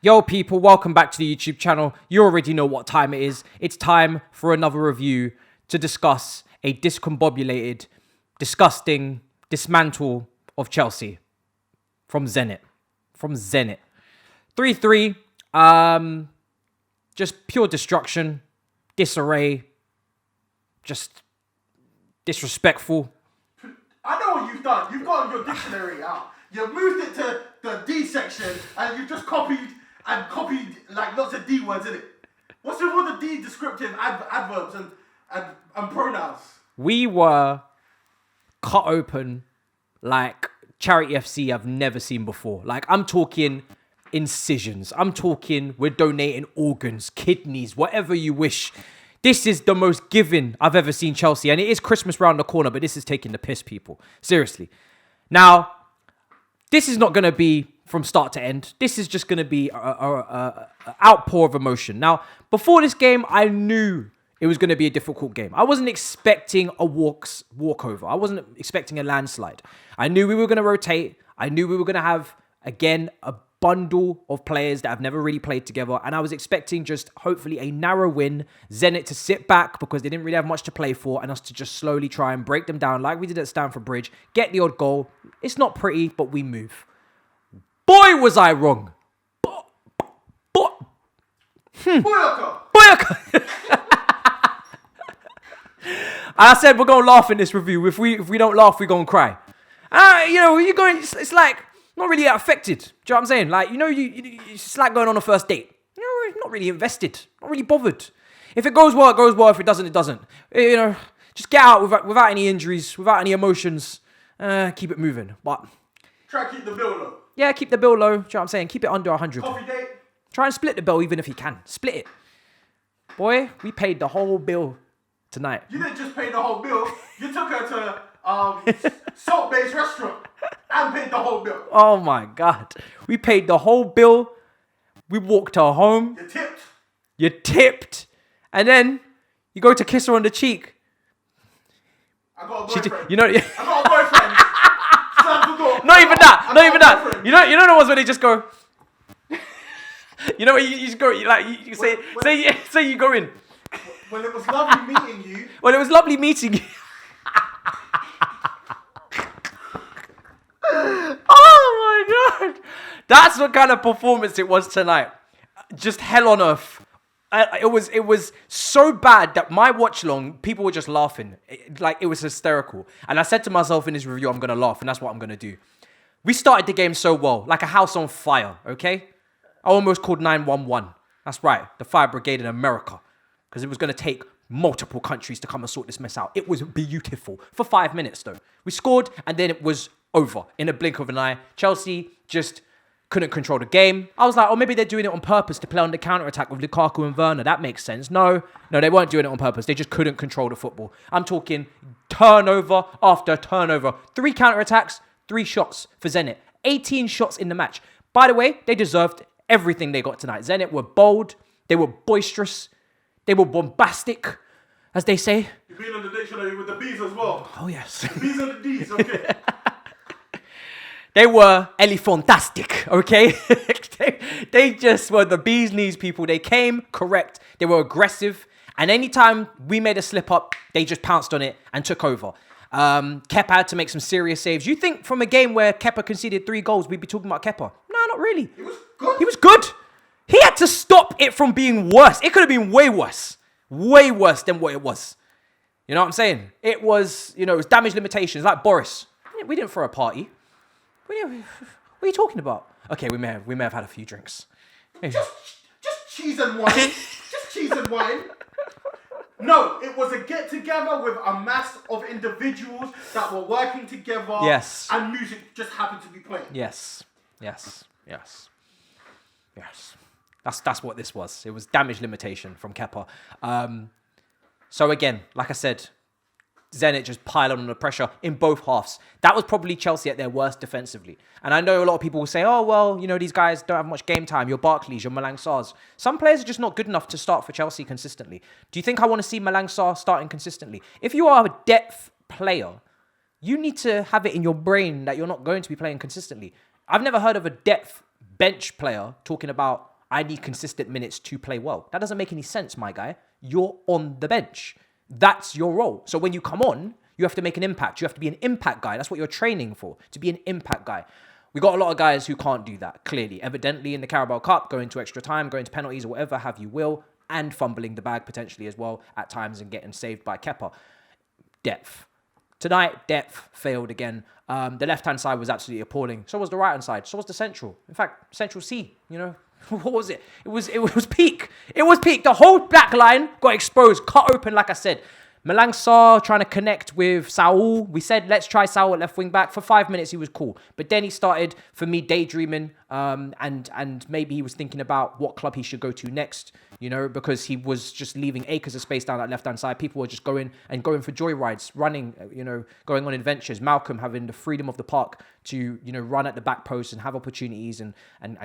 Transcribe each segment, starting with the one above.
Yo, people, welcome back to the YouTube channel. You already know what time it is. It's time for another review to discuss a discombobulated, disgusting dismantle of Chelsea from Zenit. 3-3. Just pure destruction, disarray, just disrespectful. I know what you've done. You've got your dictionary out. You moved it to the D section and you've just copied like lots of D words in it. What's with all the D descriptive adverbs and pronouns? We were cut open like Charity FC I've never seen before. Like, I'm talking incisions. I'm talking we're donating organs, kidneys, whatever you wish. This is the most giving I've ever seen Chelsea. And it is Christmas round the corner, but this is taking the piss, people. Seriously. Now, this is not going to be from start to end. This is just going to be a outpour of emotion. Now, before this game, I knew it was going to be a difficult game. I wasn't expecting a walkover. I wasn't expecting a landslide. I knew we were going to rotate. I knew we were going to have, again, a bundle of players that have never really played together. And I was expecting just, hopefully, a narrow win. Zenit to sit back because they didn't really have much to play for. And us to just slowly try and break them down like we did at Stamford Bridge. Get the odd goal. It's not pretty, but we move. Boy, was I wrong. Boyaka. I said we're going to laugh in this review. If we don't laugh, we're going to cry. You're going, it's like, not really affected. Do you know what I'm saying? Like, it's just like going on a first date. Not really invested. Not really bothered. If it goes well, it goes well. If it doesn't, it doesn't. Just get out without any injuries, without any emotions. Keep it moving. But try to keep the bill low. Yeah, keep the bill low. Do you know what I'm saying? Keep it under 100. Coffee date. Try and split the bill even if you can. Split it. Boy, we paid the whole bill tonight. You didn't just pay the whole bill. You took her to salt-based restaurant and paid the whole bill. Oh my God. We paid the whole bill. We walked her home. You tipped. And then you go to kiss her on the cheek. I got a boyfriend. I got a boyfriend. Not even that. You know the ones where they just go. You know where you just go, you say you go in. Well, it was lovely meeting you. Well, it was lovely meeting you. Oh my God. That's what kind of performance it was tonight. Just hell on earth. It was so bad that my watch long, people were just laughing. It was hysterical. And I said to myself in this review, I'm going to laugh, and that's what I'm going to do. We started the game so well, like a house on fire, okay? I almost called 911. That's right, the fire brigade in America. Because it was going to take multiple countries to come and sort this mess out. It was beautiful. For 5 minutes, though. We scored, and then it was over in a blink of an eye. Chelsea just couldn't control the game. I was like, maybe they're doing it on purpose to play on the counter-attack with Lukaku and Werner. That makes sense. No, they weren't doing it on purpose. They just couldn't control the football. I'm talking turnover after turnover. 3 counter-attacks, 3 shots for Zenit. 18 shots in the match. By the way, they deserved everything they got tonight. Zenit were bold. They were boisterous. They were bombastic, as they say. You've been on the dictionary with the B's as well. Oh, yes. The B's and the D's, okay. They were elefantastic, okay? they just were the bee's knees, people. They came correct. They were aggressive. And anytime we made a slip up, they just pounced on it and took over. Kepa had to make some serious saves. You think from a game where Kepa conceded 3 goals, we'd be talking about Kepa? No, not really. He was good. He was good. He had to stop it from being worse. It could have been way worse. Way worse than what it was. You know what I'm saying? It was, it was damage limitations, like Boris. We didn't throw a party. What are you talking about? Okay, we may have had a few drinks. Just cheese and wine. Just cheese and wine. No, it was a get-together with a mass of individuals that were working together. Yes. And music just happened to be playing. Yes. That's what this was. It was damage limitation from Kepa. So again, like I said, Zenit just piled on the pressure in both halves. That was probably Chelsea at their worst defensively. And I know a lot of people will say, oh, well, these guys don't have much game time. You're Barclays, you're Malang Sarrs. Some players are just not good enough to start for Chelsea consistently. Do you think I want to see Malang Sarr starting consistently? If you are a depth player, you need to have it in your brain that you're not going to be playing consistently. I've never heard of a depth bench player talking about, I need consistent minutes to play well. That doesn't make any sense, my guy. You're on the bench. That's your role. So when you come on, you have to make an impact. You have to be an impact guy. That's what you're training for, to be an impact guy. We got a lot of guys who can't do that, clearly. Evidently in the Carabao Cup, going to extra time, going to penalties or whatever have you will, and fumbling the bag potentially as well at times and getting saved by Kepa. Depth. Tonight, depth failed again. The left-hand side was absolutely appalling. So was the right-hand side. So was the central. In fact, central C, you know. What was it? It was peak. It was peak. The whole back line got exposed, cut open, like I said. Malang Sarr trying to connect with Saul. We said, let's try Saul at left wing back. For 5 minutes, he was cool. But then he started, for me, daydreaming. And maybe he was thinking about what club he should go to next, you know, because he was just leaving acres of space down that left-hand side. People were just going for joyrides, running, you know, going on adventures. Malcolm having the freedom of the park to, you know, run at the back post and have opportunities and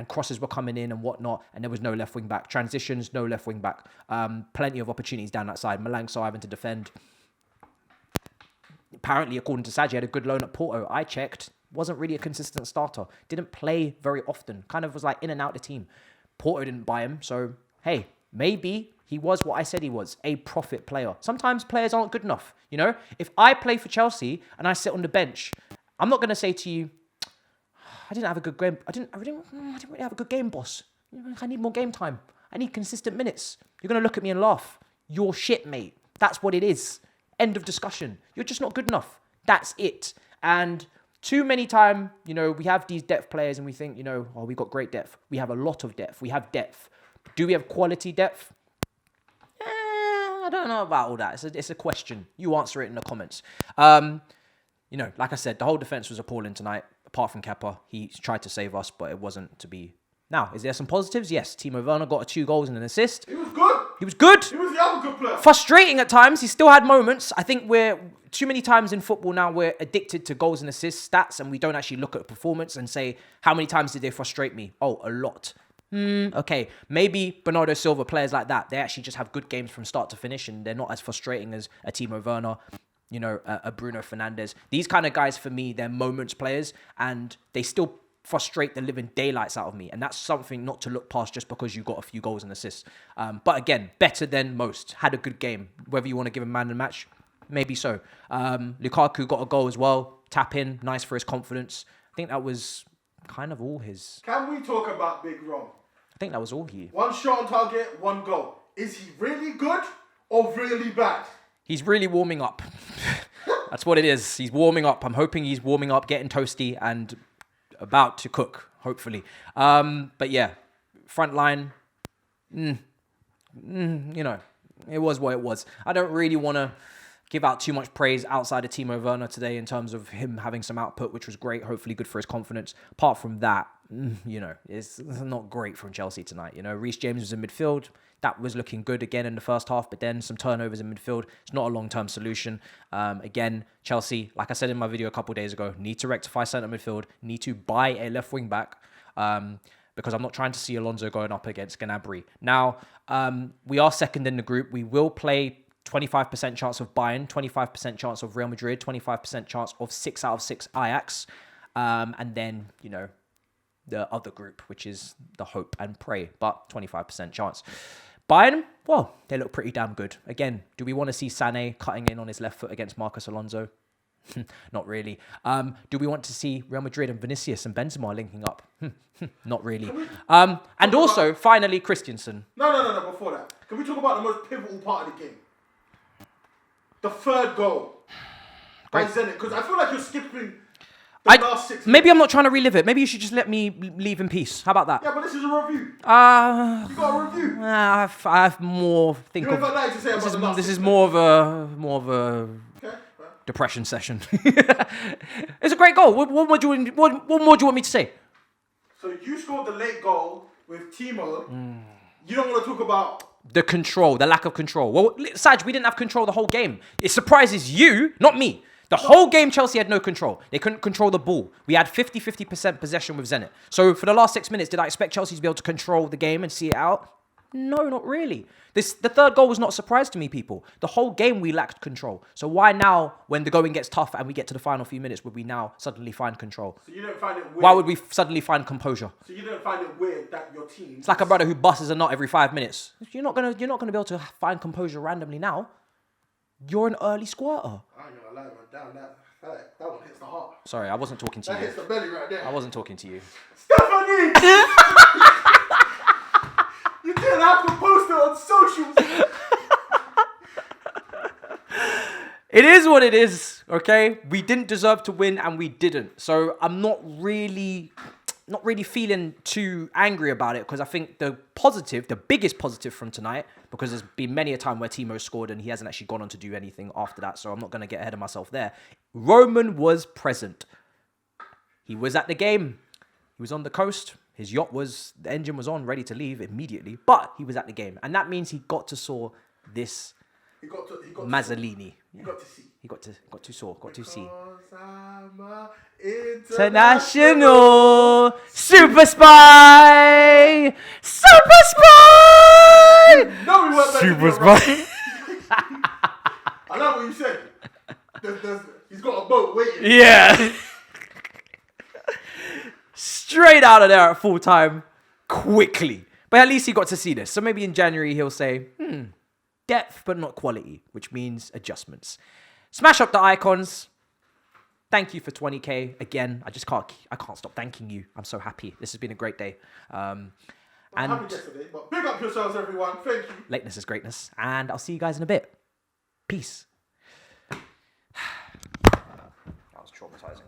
crosses were coming in and whatnot. And there was no left wing back. Transitions, no left wing back. Plenty of opportunities down that side. Malang Sarr having to defend. Apparently, according to Saj, he had a good loan at Porto. I checked. Wasn't really a consistent starter. Didn't play very often. Kind of was like in and out the team. Porto didn't buy him. So, hey, maybe he was what I said he was. A profit player. Sometimes players aren't good enough. You know, if I play for Chelsea and I sit on the bench, I'm not going to say to you, I didn't have a good game. I didn't really have a good game, boss. I need more game time. I need consistent minutes. You're going to look at me and laugh. You're shit, mate. That's what it is. End of discussion. You're just not good enough. That's it. And too many times, you know, we have these depth players and we think, you know, oh, we got great depth. We have a lot of depth. We have depth. Do we have quality depth? I don't know about all that. It's a question. You answer it in the comments. You know, like I said, the whole defense was appalling tonight. Apart from Kepa, he tried to save us, but it wasn't to be. Now, is there some positives? Yes. Timo Werner got 2 goals and an assist. He was good. He was good. He was the other good player. Frustrating at times. He still had moments. I think we're too many times in football now, we're addicted to goals and assists stats, and we don't actually look at performance and say, how many times did they frustrate me? Oh, a lot. Okay, maybe Bernardo Silva, players like that, they actually just have good games from start to finish, and they're not as frustrating as a Timo Werner, you know, a Bruno Fernandes. These kind of guys, for me, they're moments players, and they still frustrate the living daylights out of me. And that's something not to look past just because you got a few goals and assists. But again, better than most. Had a good game. Whether you want to give him man of the match, maybe so. Lukaku got a goal as well. Tap in, nice for his confidence. I think that was kind of all his. Can we talk about Big Rom? I think that was all he. 1 shot on target, 1 goal. Is he really good or really bad? He's really warming up. That's what it is. He's warming up. I'm hoping he's warming up, getting toasty and about to cook, hopefully. But yeah, front line, you know, it was what it was. I don't really want to give out too much praise outside of Timo Werner today in terms of him having some output, which was great, hopefully good for his confidence. Apart from that, you know, it's not great from Chelsea tonight. You know, Reece James was in midfield. That was looking good again in the first half, but then some turnovers in midfield. It's not a long-term solution. Again, Chelsea, like I said in my video a couple of days ago, need to rectify centre midfield, need to buy a left wing back, because I'm not trying to see Alonso going up against Gnabry. Now, we are second in the group. We will play 25% chance of Bayern, 25% chance of Real Madrid, 25% chance of 6 out of 6 Ajax, and then, you know, the other group, which is the hope and pray, but 25% chance. Bayern, well, they look pretty damn good. Again, do we want to see Sané cutting in on his left foot against Marcus Alonso? Not really. Do we want to see Real Madrid and Vinicius and Benzema linking up? Not really. And also, finally, Christensen. No, before that. Can we talk about the most pivotal part of the game? The 3rd goal by Zenit. Because I feel like you're skipping the last 6 minutes. Maybe I'm not trying to relive it. Maybe you should just let me leave in peace. How about that? Yeah, but this is a review. You got a review. I have more. This is more of a depression session. It's a great goal. What more do you want me to say? So you scored the late goal with Timo. You don't want to talk about the control, the lack of control. Well, Saj, we didn't have control the whole game. It surprises you, not me. The whole game, Chelsea had no control. They couldn't control the ball. We had 50% possession with Zenit. So for the last 6 minutes, did I expect Chelsea to be able to control the game and see it out? No, not really. The third goal was not a surprise to me, people. The whole game we lacked control. So why now, when the going gets tough and we get to the final few minutes, would we now suddenly find control? So you don't find it weird? Why would we suddenly find composure? So you don't find it weird that your team... It's like a brother who busts a nut every 5 minutes. You're not gonna be able to find composure randomly now. You're an early squirter. I ain't gonna lie, man. Damn, that one hits the heart. Sorry, I wasn't talking to That you. hits the belly right there. I wasn't talking to you. Stephanie! You didn't have to post it on socials. It is what it is, okay? We didn't deserve to win and we didn't. So I'm not really feeling too angry about it because I think the biggest positive from tonight, because there's been many a time where Timo scored and he hasn't actually gone on to do anything after that, so I'm not going to get ahead of myself there. Roman was present. He was at the game. He was on the coast. His yacht the engine was on, ready to leave immediately, but he was at the game. And that means he got to saw this Mazzolini. He got to see. He got to see. Because I'm a International Super Spy! Super Spy! No, we weren't Super Spy! I love what you said. He's got a boat waiting. Yeah. Straight out of there at full time, quickly. But at least he got to see this. So maybe in January he'll say, depth but not quality, which means adjustments. Smash up the icons. Thank you for 20k again. I can't stop thanking you. I'm so happy. This has been a great day. I'm happy yesterday, but big up yourselves, everyone. Thank you. Lateness is greatness, and I'll see you guys in a bit. Peace. That was traumatizing.